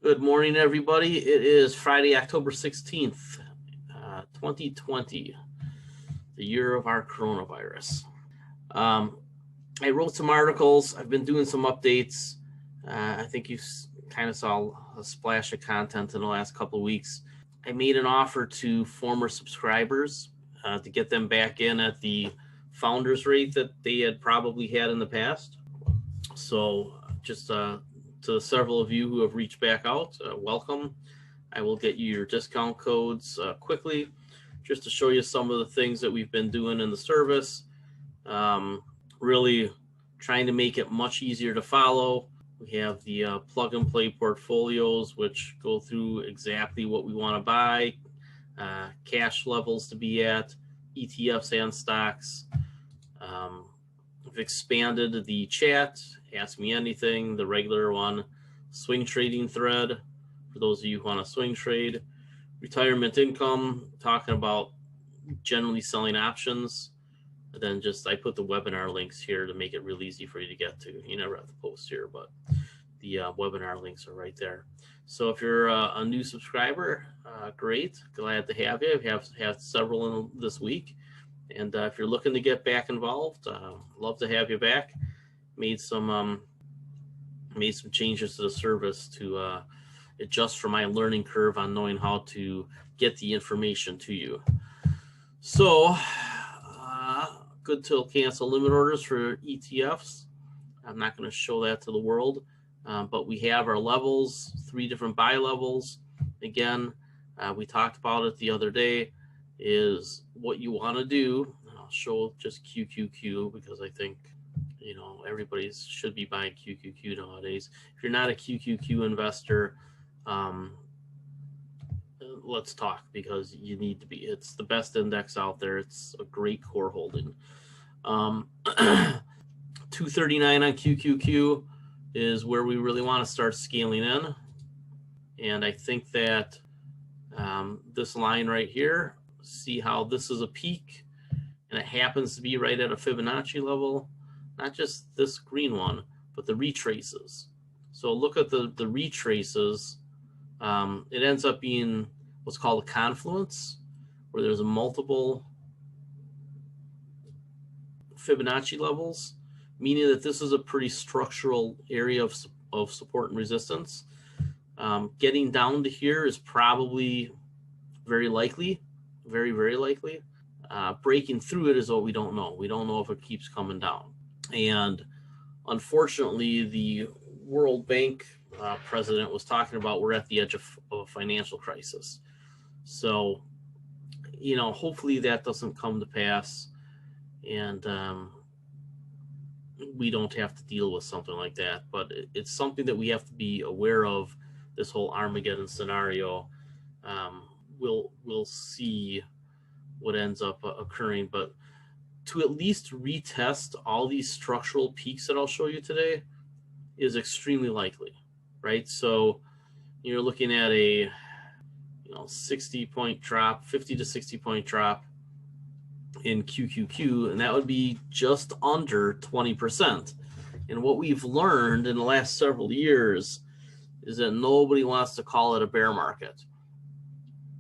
Good morning, everybody. It is Friday, October 16th, 2020, the year of our coronavirus. I wrote some articles. I've been doing some updates. I think you kind of saw a splash of content in the last couple of weeks. I made an offer to former subscribers to get them back in at the founders rate that they had probably had in the past. So just to several of you who have reached back out, welcome. I will get you your discount codes quickly, just to show you some of the things that we've been doing in the service. Really trying to make it much easier to follow. We have the plug and play portfolios, which go through exactly what we want to buy, cash levels to be at, ETFs and stocks. We've expanded the chat, ask me anything, the regular one, swing trading thread, for those of you who want to swing trade, retirement income, talking about generally selling options. And then I put the webinar links here to make it real easy for you to get to. You never have to post here, but the webinar links are right there. So if you're a new subscriber, great, glad to have you. We have had several in this week. And if you're looking to get back involved, love to have you back. Made some changes to the service to adjust for my learning curve on knowing how to get the information to you. So good till cancel limit orders for ETFs. I'm not going to show that to the world, but we have our levels, 3 different buy levels. Again, we talked about it the other day, is what you want to do. I'll show just QQQ because I think, you know, everybody should be buying QQQ nowadays. If you're not a QQQ investor, let's talk, because you need to be. It's the best index out there. It's a great core holding. 239 on QQQ is where we really want to start scaling in. And I think that this line right here, see how this is a peak and it happens to be right at a Fibonacci level, not just this green one, but the retraces. So look at the retraces. It ends up being what's called a confluence, where there's a multiple Fibonacci levels, meaning that this is a pretty structural area of support and resistance. Getting down to here is probably very likely, very, very likely. Breaking through it is what we don't know. We don't know if it keeps coming down. And unfortunately, the World Bank president was talking about we're at the edge of a financial crisis. So, you know, hopefully that doesn't come to pass, and we don't have to deal with something like that. But it's something that we have to be aware of, this whole Armageddon scenario. We'll see what ends up occurring, but to at least retest all these structural peaks that I'll show you today is extremely likely, right? So you're looking at a 60-point drop, 50 to 60-point drop in QQQ, and that would be just under 20%. And what we've learned in the last several years is that nobody wants to call it a bear market.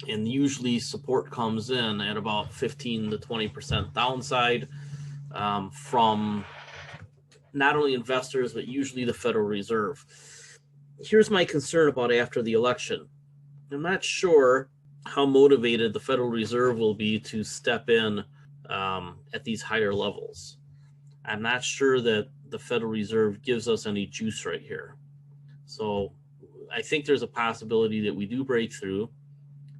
And usually support comes in at about 15 to 20% downside from not only investors, but usually the Federal Reserve. Here's my concern about after the election. I'm not sure how motivated the Federal Reserve will be to step in at these higher levels. I'm not sure that the Federal Reserve gives us any juice right here. So I think there's a possibility that we do break through.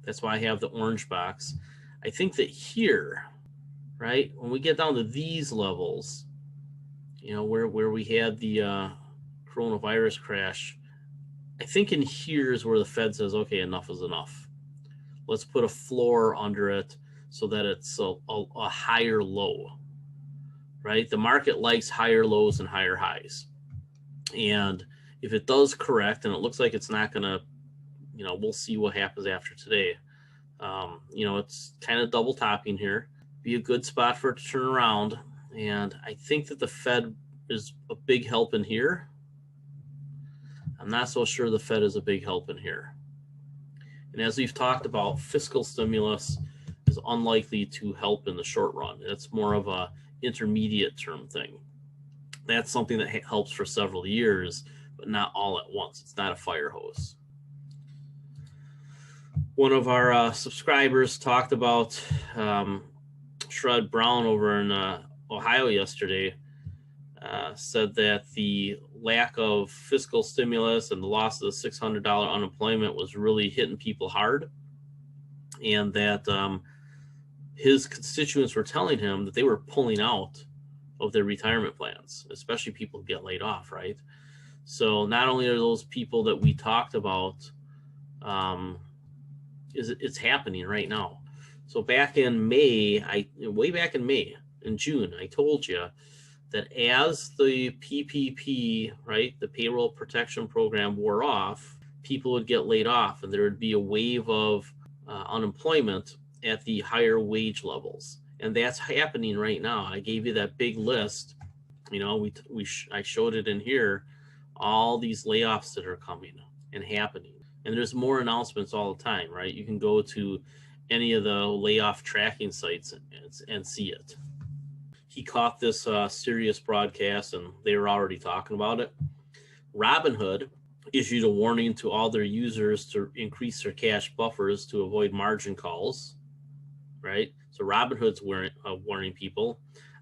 That's why I have the orange box. I think that here, right, when we get down to these levels, you know, where we had the coronavirus crash, I think in here is where the Fed says, okay, enough is enough. Let's put a floor under it so that it's a higher low, right? The market likes higher lows and higher highs. And if it does correct, and it looks like it's not going to, you know, we'll see what happens after today. You know, it's kind of double topping here. Be a good spot for it to turn around. And I think that the Fed is a big help in here. I'm not so sure the Fed is a big help in here. And as we've talked about, fiscal stimulus is unlikely to help in the short run. It's more of a intermediate term thing. That's something that helps for several years, but not all at once. It's not a fire hose. One of our subscribers talked about Sherrod Brown over in Ohio yesterday, said that the lack of fiscal stimulus and the loss of the $600 unemployment was really hitting people hard, and that his constituents were telling him that they were pulling out of their retirement plans, especially people who get laid off, right? So not only are those people that we talked about, it's happening right now. So back in May, in June, I told you that as the PPP, right, the payroll protection program wore off, people would get laid off and there would be a wave of unemployment at the higher wage levels. And that's happening right now. I gave you that big list. You know, I showed it in here, all these layoffs that are coming and happening. And there's more announcements all the time, right? You can go to any of the layoff tracking sites and see it. He caught this Sirius broadcast and they were already talking about it. Robinhood issued a warning to all their users to increase their cash buffers to avoid margin calls, right? So Robinhood's warning people.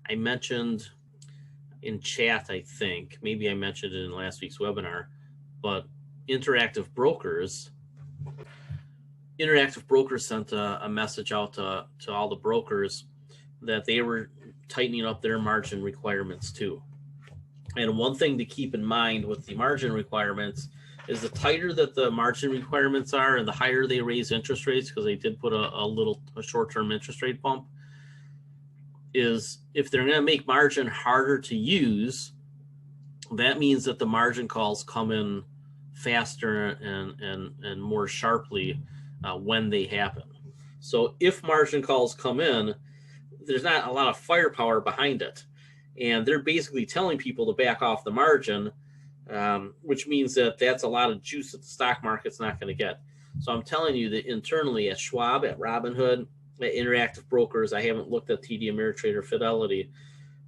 I mentioned in chat, I think, maybe I mentioned it in last week's webinar, but Interactive Brokers sent a message out to all the brokers that they were tightening up their margin requirements too. And one thing to keep in mind with the margin requirements is the tighter that the margin requirements are and the higher they raise interest rates, because they did put a short-term interest rate bump, is if they're going to make margin harder to use, that means that the margin calls come in faster and more sharply when they happen. So if margin calls come in, there's not a lot of firepower behind it. And they're basically telling people to back off the margin, which means that that's a lot of juice that the stock market's not going to get. So I'm telling you that internally at Schwab, at Robinhood, at Interactive Brokers, I haven't looked at TD Ameritrade or Fidelity,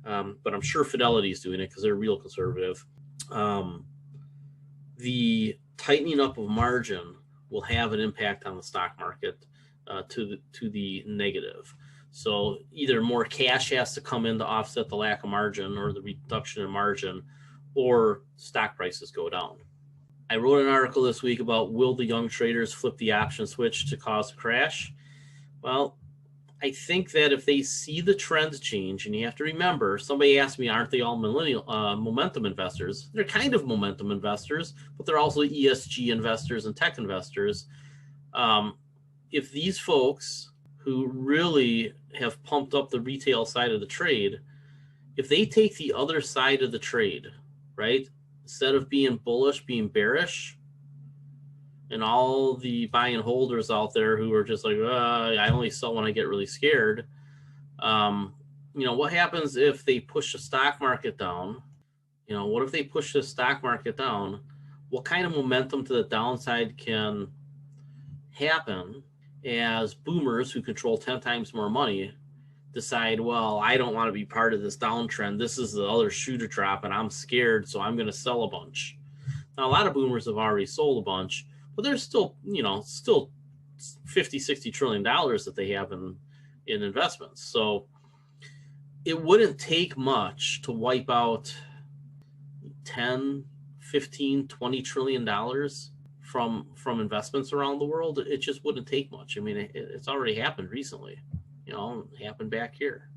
but I'm sure Fidelity is doing it because they're real conservative. The tightening up of margin will have an impact on the stock market to the negative. So either more cash has to come in to offset the lack of margin or the reduction in margin, or stock prices go down. I wrote an article this week about, will the young traders flip the option switch to cause a crash? Well, I think that if they see the trends change, and you have to remember, somebody asked me, aren't they all millennial momentum investors? They're kind of momentum investors, but they're also ESG investors and tech investors. If these folks who really have pumped up the retail side of the trade, if they take the other side of the trade, right, instead of being bullish, being bearish, and all the buy and holders out there who are just like, I only sell when I get really scared. What happens if they push the stock market down? What if they push the stock market down? What kind of momentum to the downside can happen as boomers who control 10 times more money decide, well, I don't want to be part of this downtrend. This is the other shoe to drop and I'm scared, so I'm going to sell a bunch. Now, a lot of boomers have already sold a bunch, but there's still, still 50, 60 trillion dollars that they have in investments. So it wouldn't take much to wipe out 10, 15, 20 trillion dollars from investments around the world. It just wouldn't take much. I mean, it's already happened recently. It happened back here.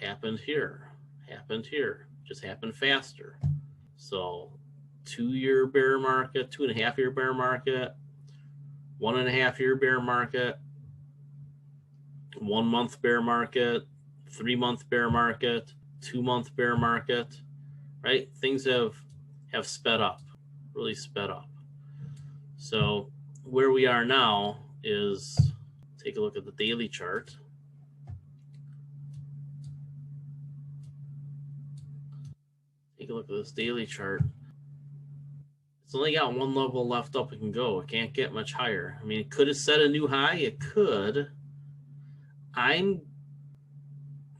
Happened here. Just happened faster. So 2-year bear market, 2.5-year bear market, 1.5-year bear market, 1 month bear market, 3 month bear market, 2 month bear market, right? Things have sped up, really sped up. So where we are now is, take a look at the daily chart. Take a look at this daily chart. It's only got one level left up it can go. It can't get much higher. I mean, it could have set a new high. It could. I'm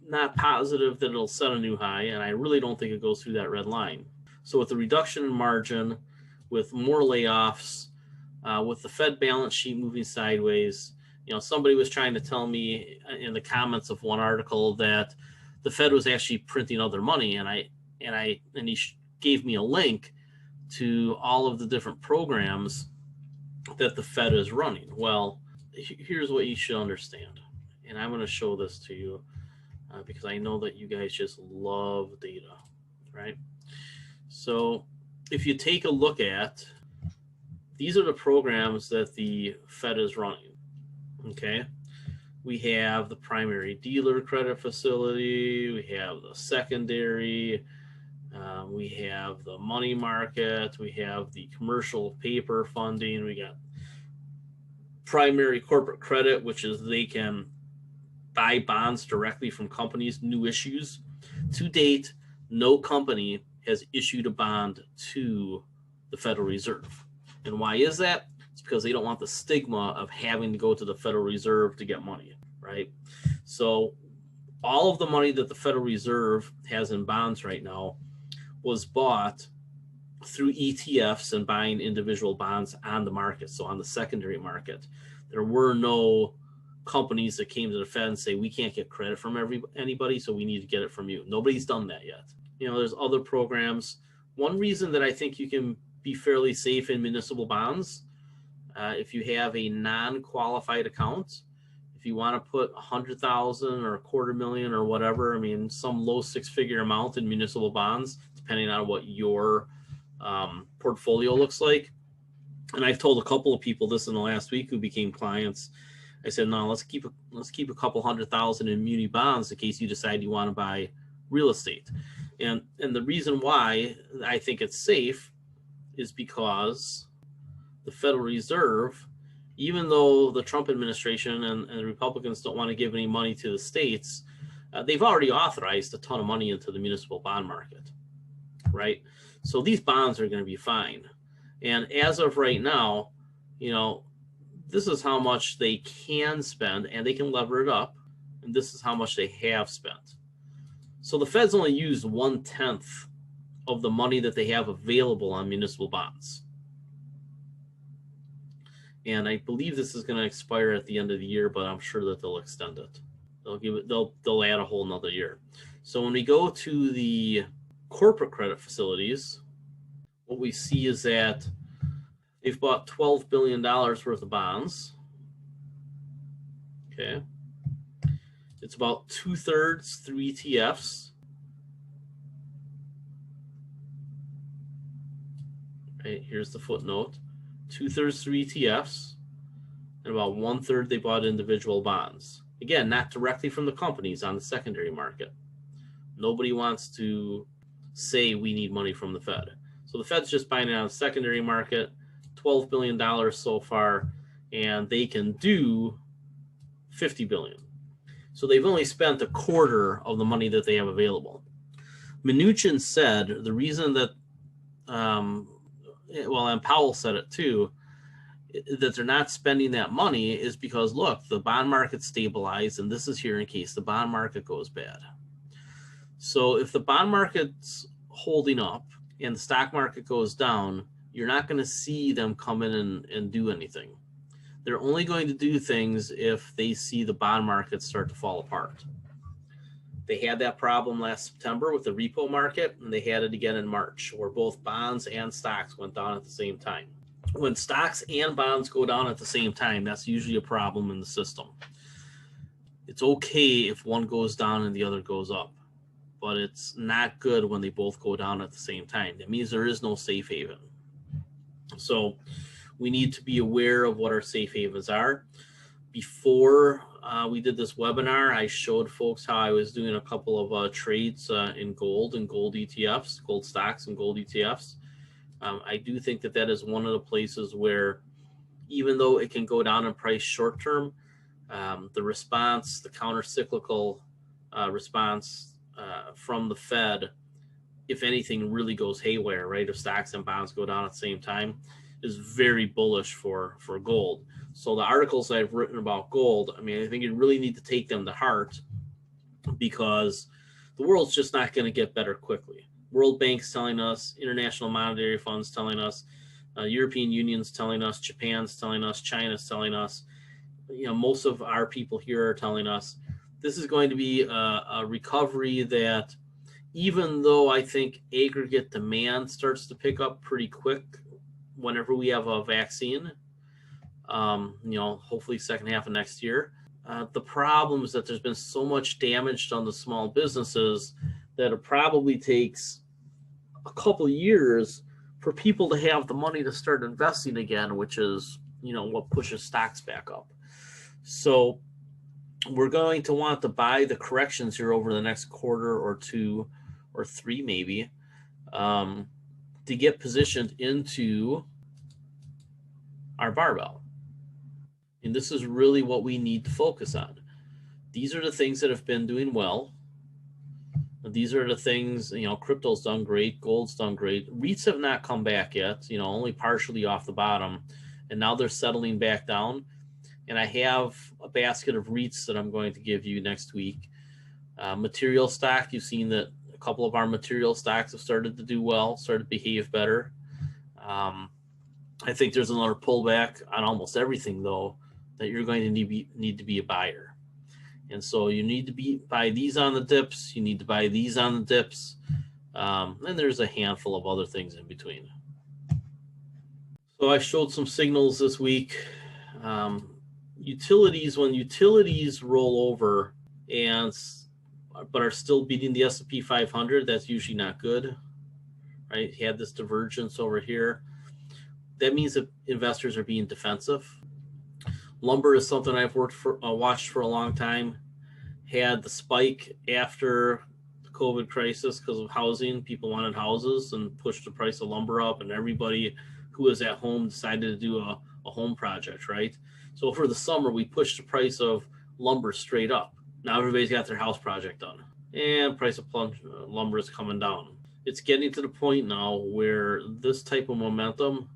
not positive that it'll set a new high, and I really don't think it goes through that red line. So with the reduction in margin, with more layoffs, with the Fed balance sheet moving sideways, somebody was trying to tell me in the comments of one article that the Fed was actually printing other money, and he gave me a link to all of the different programs that the Fed is running. Well, here's what you should understand, and I'm going to show this to you because I know that you guys just love data, right? So if you take a look at, these are the programs that the Fed is running, okay? We have the primary dealer credit facility, we have the secondary, we have the money market, we have the commercial paper funding, we got primary corporate credit, which is they can buy bonds directly from companies, new issues. To date, no company has issued a bond to the Federal Reserve. And why is that? It's because they don't want the stigma of having to go to the Federal Reserve to get money, right? So all of the money that the Federal Reserve has in bonds right now was bought through ETFs and buying individual bonds on the market, so on the secondary market. There were no companies that came to the Fed and say, we can't get credit from anybody, so we need to get it from you. Nobody's done that yet. There's other programs. One reason that I think you can be fairly safe in municipal bonds, if you have a non-qualified account, if you want to put 100,000 or $250,000 or whatever, I mean, some low six-figure amount in municipal bonds, depending on what your portfolio looks like. And I've told a couple of people this in the last week who became clients. I said, no, let's keep a couple 100,000 in muni bonds in case you decide you want to buy real estate. And the reason why I think it's safe is because the Federal Reserve, even though the Trump administration and the Republicans don't want to give any money to the states, they've already authorized a ton of money into the municipal bond market, right? So these bonds are going to be fine. And as of right now, this is how much they can spend, and they can lever it up, and this is how much they have spent. So the Fed's only used 1/10 of the money that they have available on municipal bonds. And I believe this is going to expire at the end of the year, but I'm sure that they'll extend it. They'll add a whole nother year. So when we go to the corporate credit facilities, what we see is that they've bought $12 billion worth of bonds. Okay. It's about 2/3 through ETFs. Right, here's the footnote. 2/3 through ETFs, and about 1/3 they bought individual bonds. Again, not directly from the companies on the secondary market. Nobody wants to say we need money from the Fed. So the Fed's just buying it on the secondary market, $12 billion so far, and they can do $50 billion. So they've only spent 1/4 of the money that they have available. Mnuchin said the reason that, and Powell said it too, that they're not spending that money is because, look, the bond market stabilized, and this is here in case the bond market goes bad. So if the bond market's holding up and the stock market goes down, you're not going to see them come in and do anything. They're only going to do things if they see the bond market start to fall apart. They had that problem last September with the repo market, and they had it again in March, where both bonds and stocks went down at the same time. When stocks and bonds go down at the same time, that's usually a problem in the system. It's okay if one goes down and the other goes up, but it's not good when they both go down at the same time. That means there is no safe haven. So we need to be aware of what our safe havens are. Before we did this webinar, I showed folks how I was doing a couple of trades in gold and gold ETFs, gold stocks and gold ETFs. I do think that that is one of the places where, even though it can go down in price short term, the response, the counter-cyclical response from the Fed if anything really goes haywire, right? If stocks and bonds go down at the same time, is very bullish for gold. So the articles I've written about gold, I mean, I think you really need to take them to heart, because the world's just not going to get better quickly. World Bank's telling us, International Monetary Fund's telling us, European Union's telling us, Japan's telling us, China's telling us, most of our people here are telling us this is going to be a recovery that, even though I think aggregate demand starts to pick up pretty quick whenever we have a vaccine, hopefully second half of next year, the problem is that there's been so much damage done to small businesses that it probably takes a couple of years for people to have the money to start investing again, which is, what pushes stocks back up. So we're going to want to buy the corrections here over the next quarter or two or three, maybe, to get positioned into our barbell. And this is really what we need to focus on. These are the things that have been doing well. These are the things, crypto's done great, gold's done great. REITs have not come back yet, only partially off the bottom. And now they're settling back down. And I have a basket of REITs that I'm going to give you next week. Material stock, you've seen that a couple of our material stocks have started to do well, started to behave better. I think there's another pullback on almost everything, though, that you're going to need to be a buyer. And so you need to buy these on the dips. You need to buy these on the dips. And there's a handful of other things in between. So I showed some signals this week. Utilities, when utilities roll over but are still beating the S&P 500, that's usually not good, right? You had this divergence over here. That means that investors are being defensive. Lumber is something I've watched for a long time. Had the spike after the COVID crisis because of housing. People wanted houses and pushed the price of lumber up, and everybody who was at home decided to do a home project, right? So for the summer, we pushed the price of lumber straight up. Now everybody's got their house project done, and price of lumber is coming down. It's getting to the point now where this type of momentum,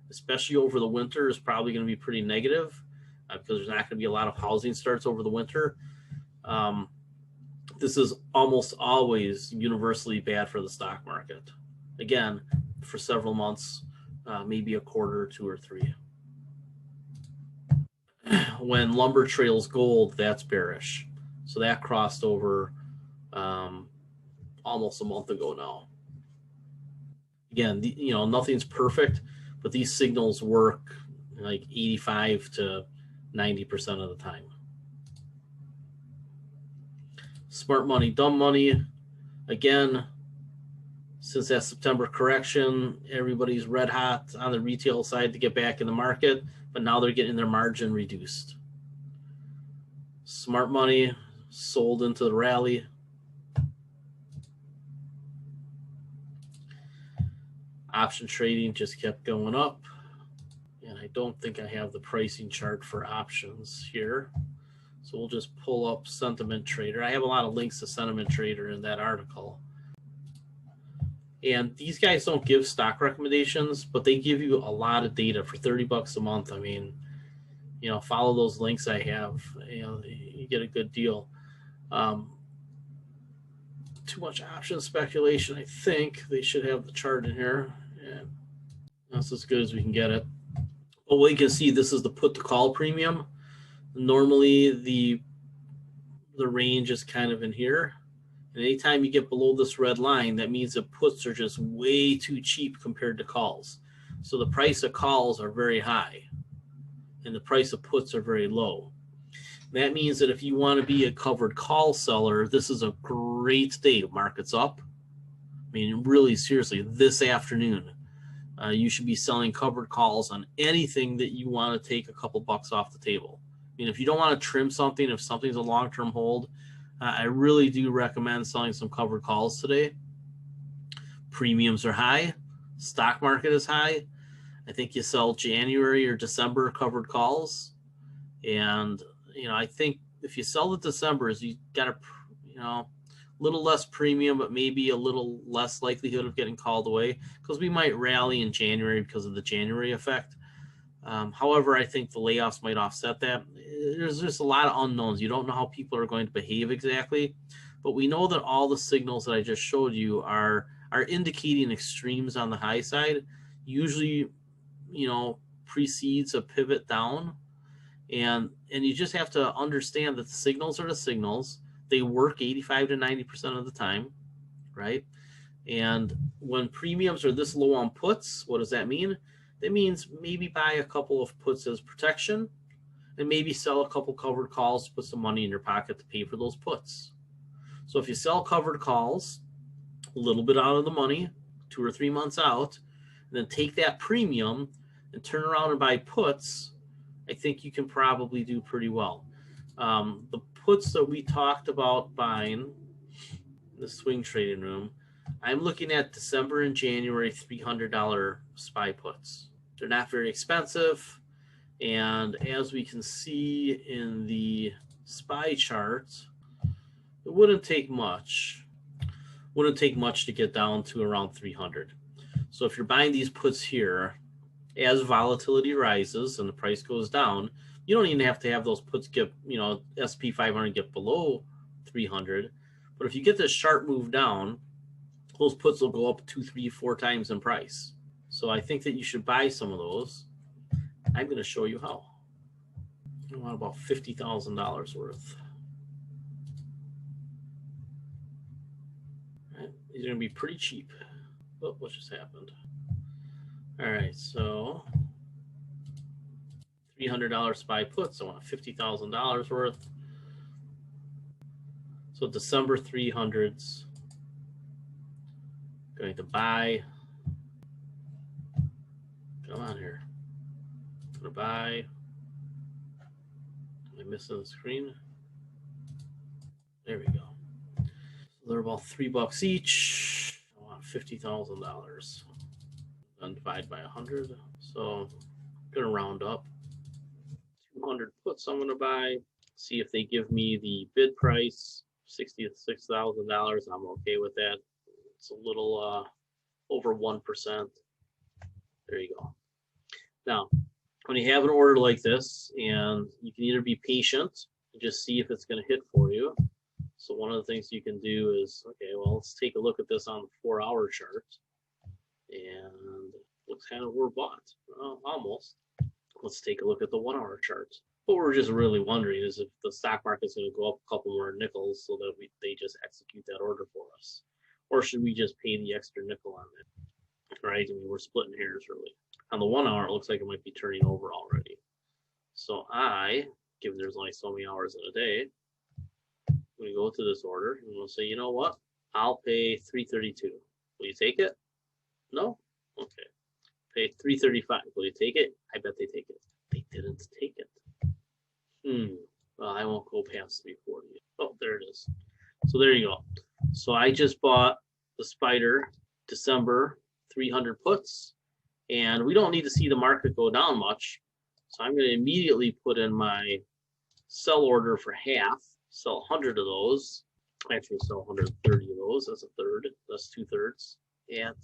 especially over the winter, is probably going to be pretty negative because there's not going to be a lot of housing starts over the winter. This is almost always universally bad for the stock market. Again, for several months, maybe a quarter or two or three. When lumber trails gold, that's bearish. So that crossed over almost a month ago now. Again, nothing's perfect, but these signals work like 85 to 90% of the time. Smart money, dumb money. Again, since that September correction, everybody's red hot on the retail side to get back in the market, but now they're getting their margin reduced. Smart money sold into the rally. Option trading just kept going up. And I don't think I have the pricing chart for options here. So we'll just pull up Sentiment Trader. I have a lot of links to Sentiment Trader in that article. And these guys don't give stock recommendations, but they give you a lot of data for $30 a month. I mean, follow those links I have. You get a good deal. Too much option speculation. I think they should have the chart in here. Yeah, that's as good as we can get it. But what you can see, this is the put to call premium. Normally the range is kind of in here. And anytime you get below this red line, that means the puts are just way too cheap compared to calls. So the price of calls are very high and the price of puts are very low. That means that if you want to be a covered call seller, this is a great day. Market's up. I mean, really seriously, this afternoon, you should be selling covered calls on anything that you want to take a couple bucks off the table. I mean, if you don't want to trim something, if something's a long-term hold, I really do recommend selling some covered calls today. Premiums are high. Stock market is high. I think you sell January or December covered calls. And, I think if you sell the Decembers, you got to, little less premium, but maybe a little less likelihood of getting called away because we might rally in January because of the January effect. However, I think the layoffs might offset that. There's just a lot of unknowns. You don't know how people are going to behave exactly, but we know that all the signals that I just showed you are indicating extremes on the high side. Usually, precedes a pivot down, and you just have to understand that the signals are the signals. They work 85 to 90% of the time, right? And when premiums are this low on puts, what does that mean? That means maybe buy a couple of puts as protection and maybe sell a couple covered calls to put some money in your pocket to pay for those puts. So if you sell covered calls, a little bit out of the money, 2 or 3 months out, and then take that premium and turn around and buy puts, I think you can probably do pretty well. The puts that we talked about buying in the swing trading room, I'm looking at December and January $300 SPY puts. They're not very expensive, and as we can see in the SPY chart, it wouldn't take much. Wouldn't take much to get down to around 300. So if you're buying these puts here, as volatility rises and the price goes down, you don't even have to have those puts get, SP 500 get below 300. But if you get this sharp move down, those puts will go up 2, 3, 4 times in price. So I think that you should buy some of those. I'm going to show you how. I want about $50,000 worth. Right. These are going to be pretty cheap. Oh, what just happened? All right, so $300 SPY puts. I want $50,000 worth. So December 300s. Going to buy. Come on here. I'm going to buy. Am I missing the screen? There we go. So they're about $3 each. I want $50,000. And divide by 100. So I'm going to round up. 200 puts I'm going to buy. See if they give me the bid price, $66,000. I'm okay with that. It's a little over 1%. There you go. Now, when you have an order like this, and you can either be patient and just see if it's going to hit for you. So one of the things you can do is, okay, well, let's take a look at this on the 4-hour chart. And looks kind of overbought. Well, almost. Let's take a look at the 1-hour chart. What we're just really wondering is if the stock market's going to go up a couple more nickels so that they just execute that order for us. Or should we just pay the extra nickel on it? Right? I mean, we're splitting hairs really. On the 1 hour, it looks like it might be turning over already. So given there's only so many hours in a day, I'm going to go to this order and we'll say, you know what? I'll pay $332. Will you take it? No? Okay. Pay $335. Will you take it? I bet they take it. They didn't take it. Well, I won't go past 340. Oh, there it is. So there you go. So I just bought the Spider December 300 puts, and we don't need to see the market go down much. So I'm going to immediately put in my sell order for half, sell 100 of those. Actually, sell 130 of those. That's a third. That's 2/3. And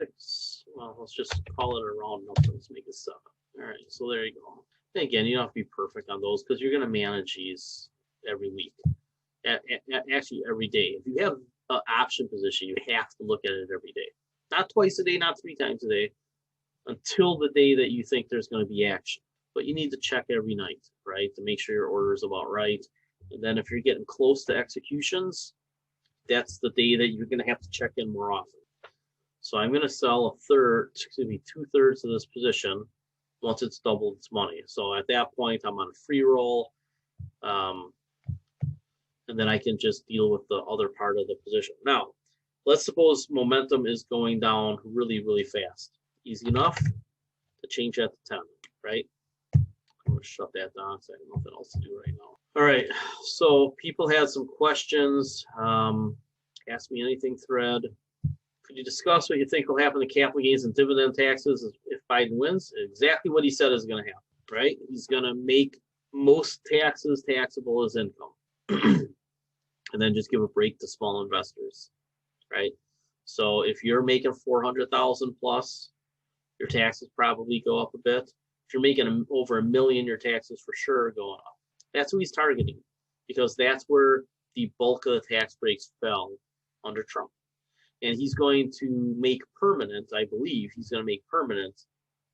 6. Well, let's just call it a round number. Let's make it 7. All right, so there you go. And again, you don't have to be perfect on those because you're going to manage these every week. Actually, every day. If you have an option position, you have to look at it every day. Not twice a day, not 3 times a day, until the day that you think there's going to be action. But you need to check every night, right, to make sure your order is about right. And then if you're getting close to executions, that's the day that you're going to have to check in more often. So I'm going to sell 2/3 of this position once it's doubled its money. So at that point, I'm on a free roll. And then I can just deal with the other part of the position. Now, let's suppose momentum is going down really, really fast. Easy enough to change that to 10, right? I'm going to shut that down because I have nothing else to do right now. All right, so people had some questions. Ask me anything thread. Could you discuss what you think will happen to capital gains and dividend taxes if Biden wins? Exactly what he said is going to happen, right? He's going to make most taxes taxable as income. and then just give a break to small investors, right? So if you're making 400,000 plus, your taxes probably go up a bit. If you're making over $1 million, your taxes for sure are going up. That's who he's targeting, because that's where the bulk of the tax breaks fell under Trump. And he's going to make permanent, I believe, he's going to make permanent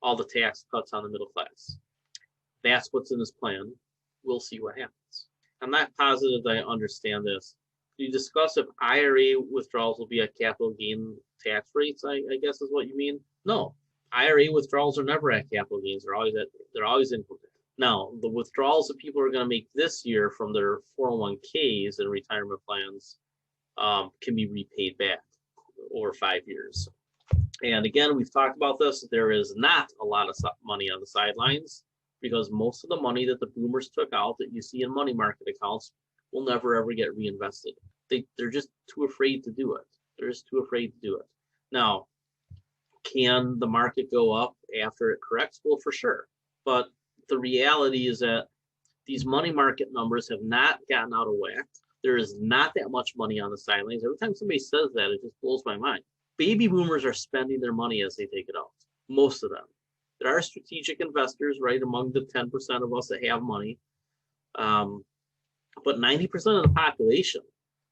all the tax cuts on the middle class. That's what's in his plan. We'll see what happens. I'm not positive that I understand this. You discuss if IRA withdrawals will be at capital gain tax rates, I guess is what you mean. No, IRA withdrawals are never at capital gains. They're always income. Now, the withdrawals that people are going to make this year from their 401ks and retirement plans can be repaid back over 5 years. And again, we've talked about this. There is not a lot of money on the sidelines, because most of the money that the boomers took out that you see in money market accounts will never ever get reinvested. They're just too afraid to do it. They're just too afraid to do it. Now, can the market go up after it corrects? Well, for sure. But the reality is that these money market numbers have not gotten out of whack. There is not that much money on the sidelines. Every time somebody says that, it just blows my mind. Baby boomers are spending their money as they take it out. Most of them. There are strategic investors, right, among the 10% of us that have money. But 90% of the population,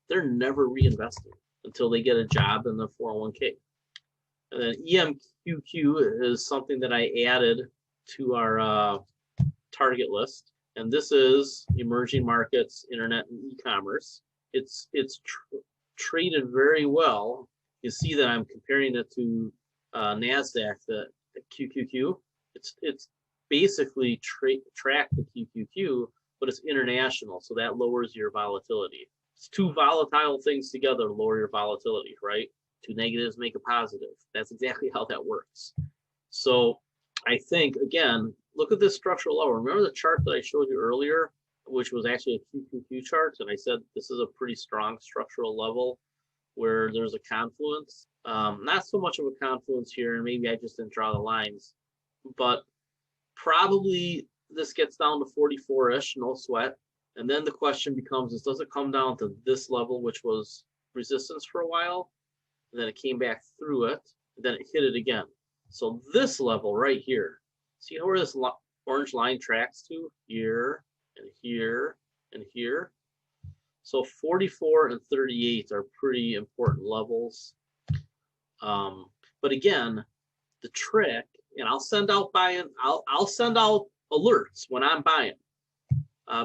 they're never reinvesting until they get a job in the 401k. And then EMQQ is something that I added to our target list. And this is emerging markets, internet, and e-commerce. It's traded very well. You see that I'm comparing it to NASDAQ, the QQQ. It's basically tracked the QQQ, but it's international, so that lowers your volatility. It's two volatile things together to lower your volatility, right? Two negatives make a positive. That's exactly how that works. So I think, again, look at this structural level. Remember the chart that I showed you earlier, which was actually a QQQ chart, and I said this is a pretty strong structural level where there's a confluence. Not so much of a confluence here, and maybe I just didn't draw the lines, but probably this gets down to 44-ish, no sweat. And then the question becomes, does it come down to this level, which was resistance for a while, and then it came back through it, and then it hit it again. So this level right here, see where this orange line tracks to? Here, and here, and here. So 44 and 38 are pretty important levels. But again, the trick, and I'll send out buying, I'll send out alerts when I'm buying,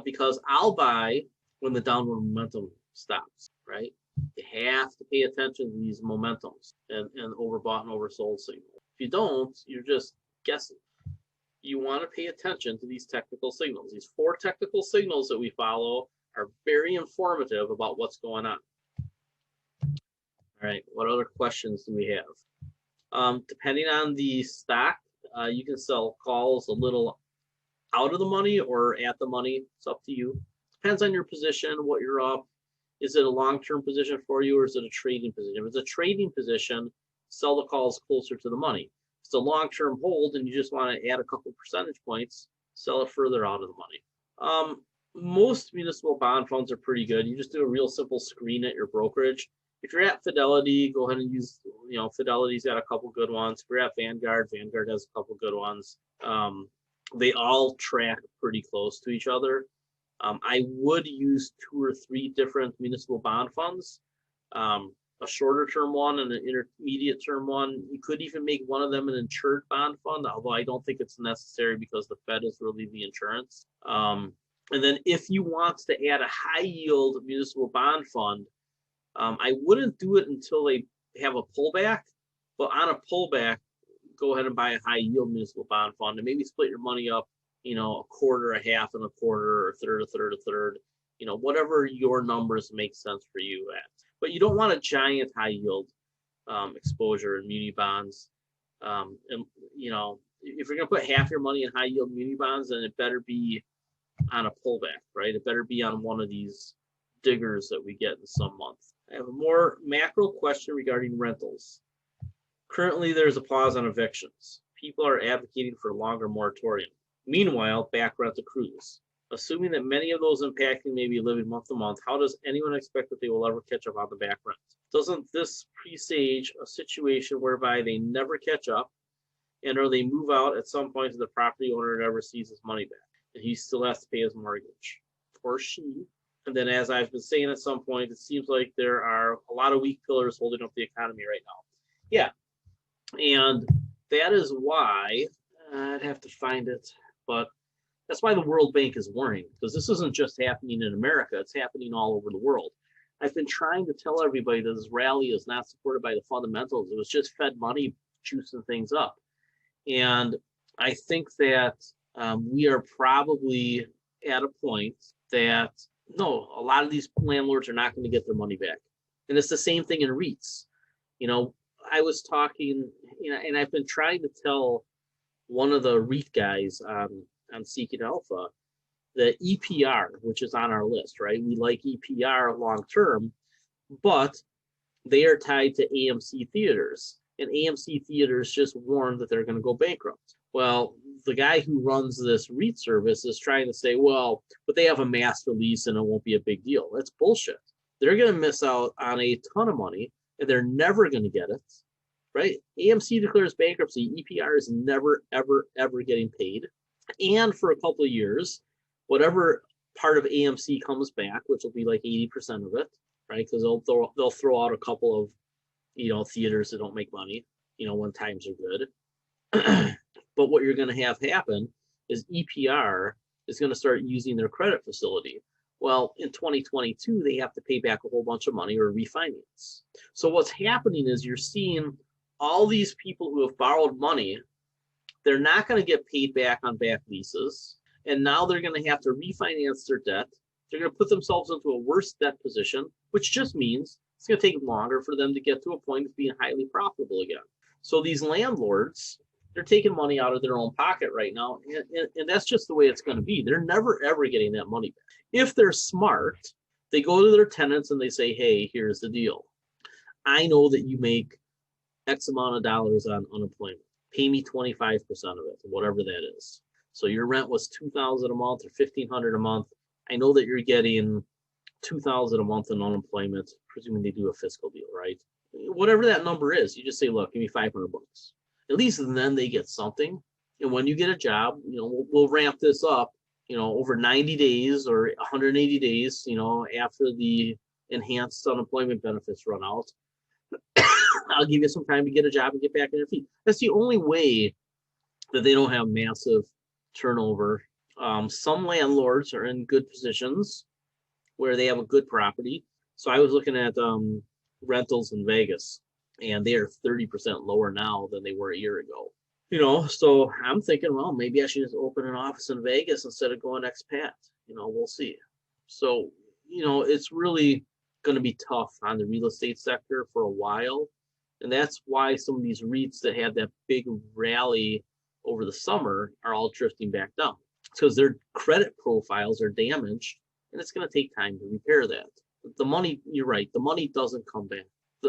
because I'll buy when the downward momentum stops, right? You have to pay attention to these momentums and overbought and oversold signals. If you don't, you're just guessing. You want to pay attention to these technical signals. These 4 technical signals that we follow are very informative about what's going on. All right, what other questions do we have? Depending on the stock, you can sell calls a little out of the money or at the money. It's up to you. Depends on your position, what you're up. Is it a long-term position for you, or is it a trading position? If it's a trading position, sell the calls closer to the money. If it's a long-term hold and you just want to add a couple percentage points, sell it further out of the money. Most municipal bond funds are pretty good. You just do a real simple screen at your brokerage. If you're at Fidelity, go ahead and use, Fidelity's got a couple good ones. If you're at Vanguard, Vanguard has a couple good ones. They all track pretty close to each other. I would use 2 or 3 different municipal bond funds, a shorter term one and an intermediate term one. You could even make one of them an insured bond fund, although I don't think it's necessary because the Fed is really the insurance. And then if you want to add a high yield municipal bond fund, I wouldn't do it until they have a pullback, but on a pullback, go ahead and buy a high yield municipal bond fund and maybe split your money up, a quarter, a half, and a quarter, or a third, whatever your numbers make sense for you at. But you don't want a giant high yield exposure in muni bonds. If you're going to put half your money in high yield muni bonds, then it better be on a pullback, right? It better be on one of these diggers that we get in some month. I have a more macro question regarding rentals. Currently, there's a pause on evictions. People are advocating for a longer moratorium. Meanwhile, back rent accrues. Assuming that many of those impacting may be living month to month, how does anyone expect that they will ever catch up on the back rent? Doesn't this presage a situation whereby they never catch up, and or they move out at some point and the property owner never sees his money back, and he still has to pay his mortgage, or she? And then, as I've been saying at some point, it seems like there are a lot of weak pillars holding up the economy right now. Yeah, and that is why, I'd have to find it, but that's why the World Bank is warning, because this isn't just happening in America, it's happening all over the world. I've been trying to tell everybody that this rally is not supported by the fundamentals. It was just Fed money juicing things up. And I think that we are probably at a point that, no, a lot of these landlords are not going to get their money back. And it's the same thing in REITs. I was talking, and I've been trying to tell one of the REIT guys on Seeking Alpha, the EPR, which is on our list, right? We like EPR long term, but they are tied to AMC theaters, and AMC theaters just warned that they're going to go bankrupt. Well, the guy who runs this REIT service is trying to say, well, but they have a master lease and it won't be a big deal. That's bullshit. They're going to miss out on a ton of money and they're never going to get it, right? AMC declares bankruptcy. EPR is never, ever, ever getting paid. And for a couple of years, whatever part of AMC comes back, which will be like 80% of it, right? Because they'll throw out a couple of, theaters that don't make money, when times are good. But what you're going to have happen is EPR is going to start using their credit facility. Well, in 2022, they have to pay back a whole bunch of money or refinance. So what's happening is you're seeing all these people who have borrowed money, they're not going to get paid back on back leases. And now they're going to have to refinance their debt. They're going to put themselves into a worse debt position, which just means it's going to take longer for them to get to a point of being highly profitable again. So these landlords, they're taking money out of their own pocket right now. And that's just the way it's going to be. They're never, ever getting that money back. If they're smart, they go to their tenants and they say, hey, here's the deal. I know that you make X amount of dollars on unemployment. Pay me 25% of it, whatever that is. So your rent was $2,000 a month or $1,500 a month. I know that you're getting $2,000 a month in unemployment, presuming they do a fiscal deal, right? Whatever that number is, you just say, look, give me $500. At least then they get something. And when you get a job, we'll ramp this up, over 90 days or 180 days, after the enhanced unemployment benefits run out. I'll give you some time to get a job and get back on your feet. That's the only way that they don't have massive turnover. Some landlords are in good positions where they have a good property. So I was looking at rentals in Vegas, and they are 30% lower now than they were a year ago. So I'm thinking, well, maybe I should just open an office in Vegas instead of going expat. We'll see. So, it's really going to be tough on the real estate sector for a while. And that's why some of these REITs that had that big rally over the summer are all drifting back down, because their credit profiles are damaged, and it's going to take time to repair that. The money, you're right, the money doesn't come back.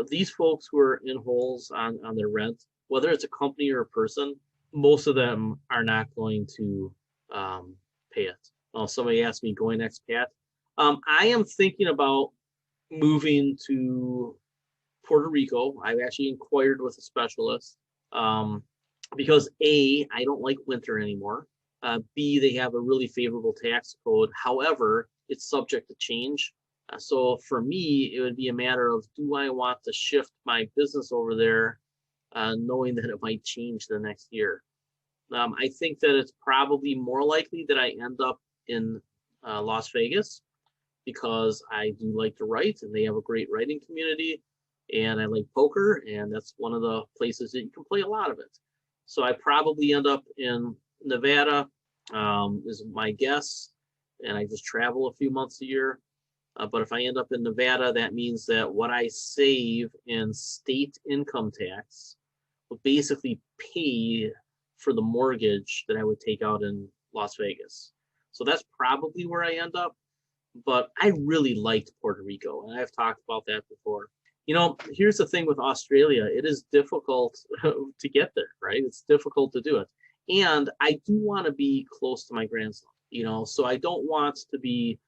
These folks who are in holes on their rent, whether it's a company or a person, most of them are not going to pay it. Somebody asked me going expat. I am thinking about moving to Puerto Rico. I've actually inquired with a specialist because A, I don't like winter anymore. B, they have a really favorable tax code. However, it's subject to change. So for me, it would be a matter of, do I want to shift my business over there, knowing that it might change the next year? I think that it's probably more likely that I end up in Las Vegas, because I do like to write, and they have a great writing community, and I like poker, and that's one of the places that you can play a lot of it. So I probably end up in Nevada, is my guess, and I just travel a few months a year. But if I end up in Nevada, that means that what I save in state income tax will basically pay for the mortgage that I would take out in Las Vegas. So that's probably where I end up. But I really liked Puerto Rico, and I've talked about that before. Here's the thing with Australia. It is difficult to get there, right? It's difficult to do it. And I do want to be close to my grandson. So I don't want to be,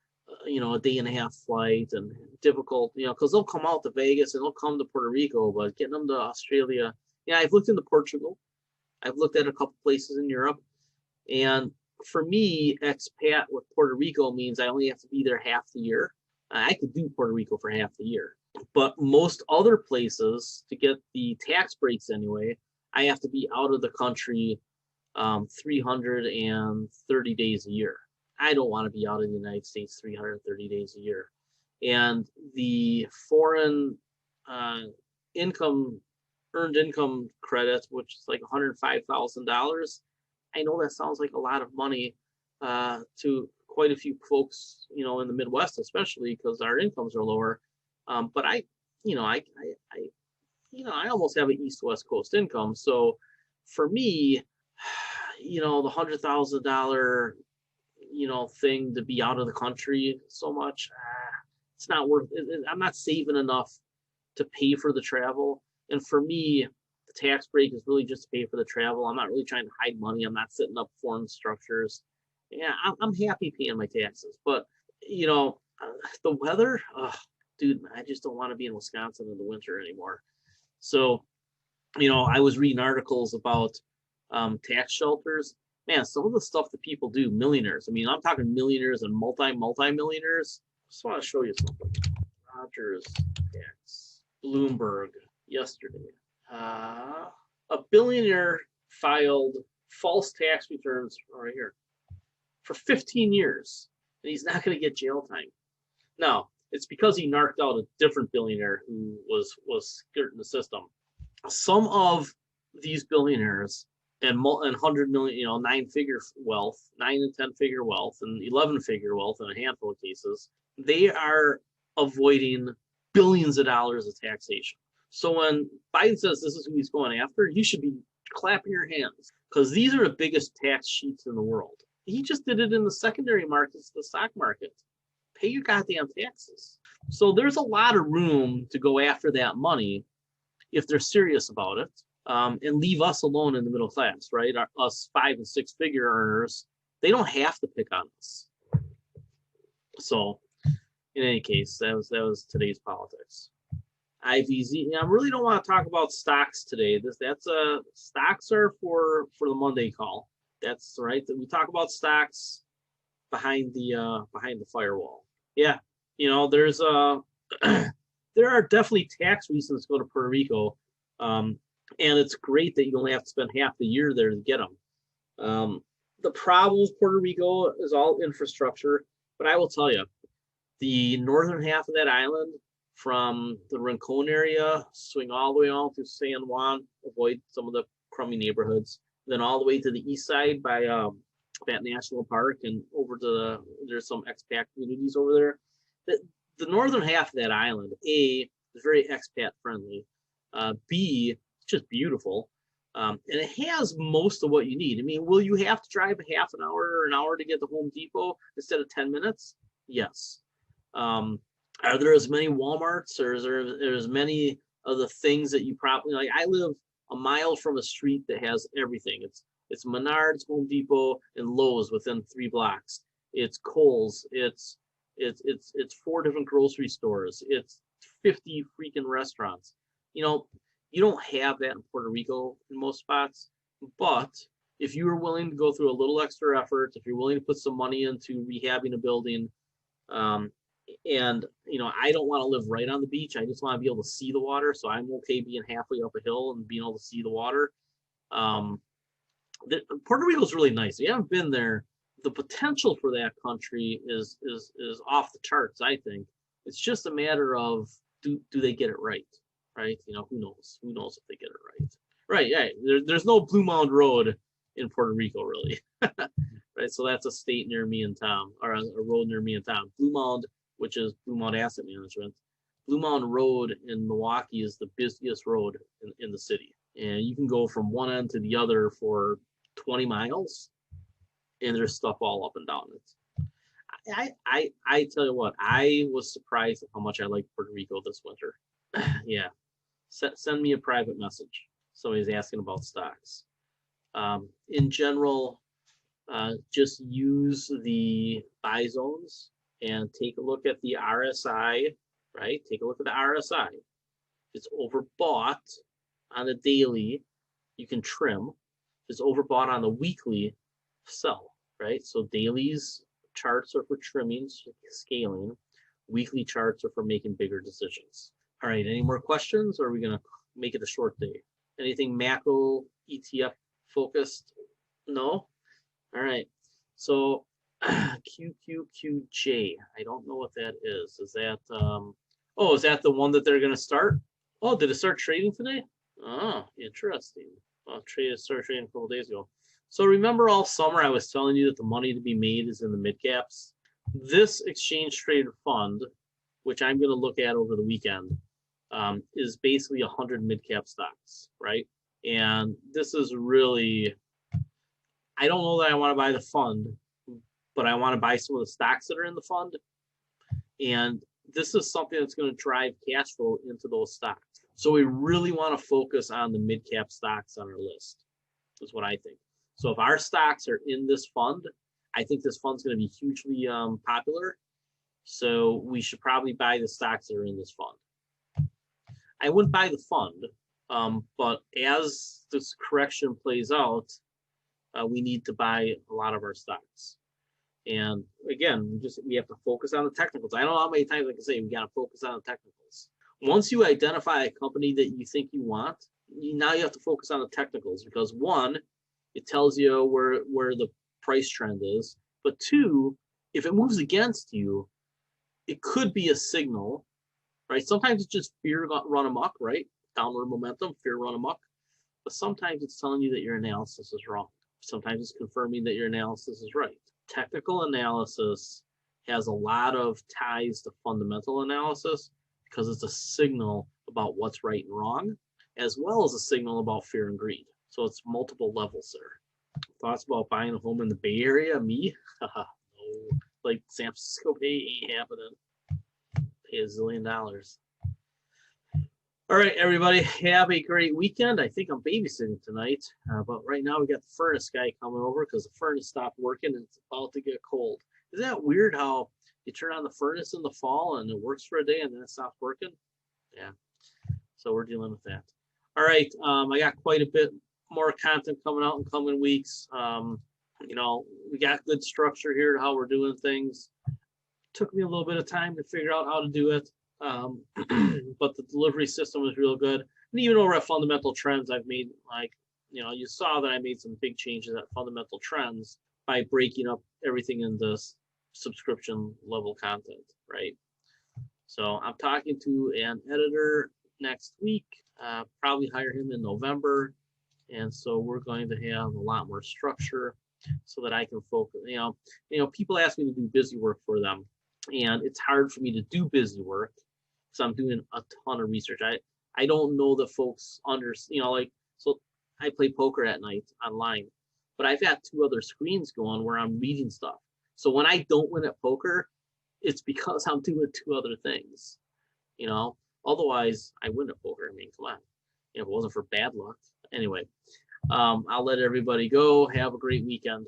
a day and a half flight and difficult, because they'll come out to Vegas and they'll come to Puerto Rico, but getting them to Australia, I've looked into Portugal. I've looked at a couple places in Europe, and for me, expat with Puerto Rico means I only have to be there half the year. I could do Puerto Rico for half the year, but most other places, to get the tax breaks anyway, I have to be out of the country 330 days a year. I don't want to be out of the United States 330 days a year. And the foreign earned income credit, which is like $105,000, I know that sounds like a lot of money to quite a few folks, in the Midwest, especially because our incomes are lower. But I almost have an East-West Coast income. So for me, the $100,000, thing to be out of the country so much, it's not worth it. I'm not saving enough to pay for the travel. And for me, the tax break is really just to pay for the travel. I'm not really trying to hide money. I'm not setting up foreign structures. I'm happy paying my taxes. But, the weather, dude, I just don't want to be in Wisconsin in the winter anymore. So, I was reading articles about tax shelters. Man, some of the stuff that people do, millionaires. I mean, I'm talking millionaires and multi-millionaires. Just want to show you something. Rogers tax, Bloomberg yesterday. A billionaire filed false tax returns right here for 15 years, and he's not going to get jail time. Now, it's because he narked out a different billionaire who was skirting the system. Some of these billionaires and 100 million, 9-figure wealth, 9 and 10-figure wealth, and 11-figure wealth in a handful of cases, they are avoiding billions of dollars of taxation. So when Biden says this is who he's going after, you should be clapping your hands, because these are the biggest tax sheets in the world. He just did it in the secondary markets, the stock market. Pay your goddamn taxes. So there's a lot of room to go after that money if they're serious about it. And leave us alone in the middle class, right? Us 5 and 6 figure earners, they don't have to pick on us. So, in any case, that was today's politics. IVZ. I really don't want to talk about stocks today. Stocks are for the Monday call. That's right. We talk about stocks behind the firewall. Yeah, there's there are definitely tax reasons to go to Puerto Rico. And it's great that you only have to spend half the year there to get them. The problem with Puerto Rico is all infrastructure, but I will tell you, the northern half of that island, from the Rincon area, swing all the way on through San Juan, avoid some of the crummy neighborhoods, then all the way to the east side by Bat National Park and over to there's some expat communities over there. The northern half of that island, A, is very expat friendly. B, just beautiful, and it has most of what you need. I mean, will you have to drive a half an hour or an hour to get to Home Depot instead of 10 minutes? Yes. Are there as many Walmarts, or is there as many of the things that you probably like? I live a mile from a street that has everything. It's Menards, Home Depot, and Lowe's within 3 blocks. It's Kohl's. It's 4 different grocery stores. It's 50 freaking restaurants. You don't have that in Puerto Rico in most spots, but if you are willing to go through a little extra effort, if you're willing to put some money into rehabbing a building, and I don't want to live right on the beach. I just want to be able to see the water, so I'm okay being halfway up a hill and being able to see the water. Puerto Rico is really nice. If you haven't been there, the potential for that country is off the charts. I think it's just a matter of do they get it right. Right? Who knows? Who knows if they get it right? Right, yeah. There's no Blue Mound Road in Puerto Rico, really. Right, so that's a state near me and Tom, or a road near me and Tom. Blue Mound, which is Blue Mound Asset Management. Blue Mound Road in Milwaukee is the busiest road in the city, and you can go from one end to the other for 20 miles, and there's stuff all up and down it. I tell you what, I was surprised at how much I liked Puerto Rico this winter. Yeah. Send me a private message. Somebody's asking about stocks. In general, just use the buy zones and take a look at the RSI, right? Take a look at the RSI. If it's overbought on the daily, you can trim. If it's overbought on the weekly, sell, right? So dailies charts are for trimming, scaling. Weekly charts are for making bigger decisions. All right, any more questions, or are we going to make it a short day? Anything macro ETF focused? No? All right. So QQQJ, I don't know what that is. Is that, oh, is that the one that they're going to start? Oh, did it start trading today? Oh, interesting. Well, started trading a couple days ago. So remember all summer I was telling you that the money to be made is in the mid caps? This exchange traded fund, which I'm going to look at over the weekend, is basically 100 mid cap stocks, right? And this is really, I don't know that I want to buy the fund, but I want to buy some of the stocks that are in the fund. And this is something that's going to drive cash flow into those stocks. So we really want to focus on the mid cap stocks on our list, is what I think. So if our stocks are in this fund, I think this fund's going to be hugely popular. So we should probably buy the stocks that are in this fund. I wouldn't buy the fund, but as this correction plays out, we need to buy a lot of our stocks. And again, we have to focus on the technicals. I don't know how many times I can say we got to focus on the technicals. Once you identify a company that you think you want, now you have to focus on the technicals, because one, it tells you where the price trend is. But two, if it moves against you, it could be a signal, right? Sometimes it's just fear run amok, right? Downward momentum, fear run amok. But sometimes it's telling you that your analysis is wrong. Sometimes it's confirming that your analysis is right. Technical analysis has a lot of ties to fundamental analysis because it's a signal about what's right and wrong, as well as a signal about fear and greed. So it's multiple levels there. Thoughts about buying a home in the Bay Area? Me? No. Like San Francisco Bay ain't happening. Pay $1 zillion. All right, everybody, have a great weekend. I think I'm babysitting tonight, but right now we got the furnace guy coming over because the furnace stopped working and it's about to get cold. Isn't that weird how you turn on the furnace in the fall and it works for a day and then it stops working? Yeah, so we're dealing with that. All right, I got quite a bit more content coming out in coming weeks. You know, we got good structure here to how we're doing things. Took me a little bit of time to figure out how to do it. But the delivery system was real good. And even over at Fundamental Trends, I've made, like, you know, you saw that I made some big changes at Fundamental Trends by breaking up everything into subscription level content, right? So I'm talking to an editor next week, probably hire him in November. And so we're going to have a lot more structure so that I can focus. You know, people ask me to do busy work for them, and it's hard for me to do busy work. So I'm doing a ton of research. I don't know that folks understand, like, so I play poker at night online, but I've got 2 other screens going where I'm reading stuff. So when I don't win at poker, it's because I'm doing 2 other things, you know, otherwise I win at poker. I mean, come on, if it wasn't for bad luck. Anyway, I'll let everybody go. Have a great weekend.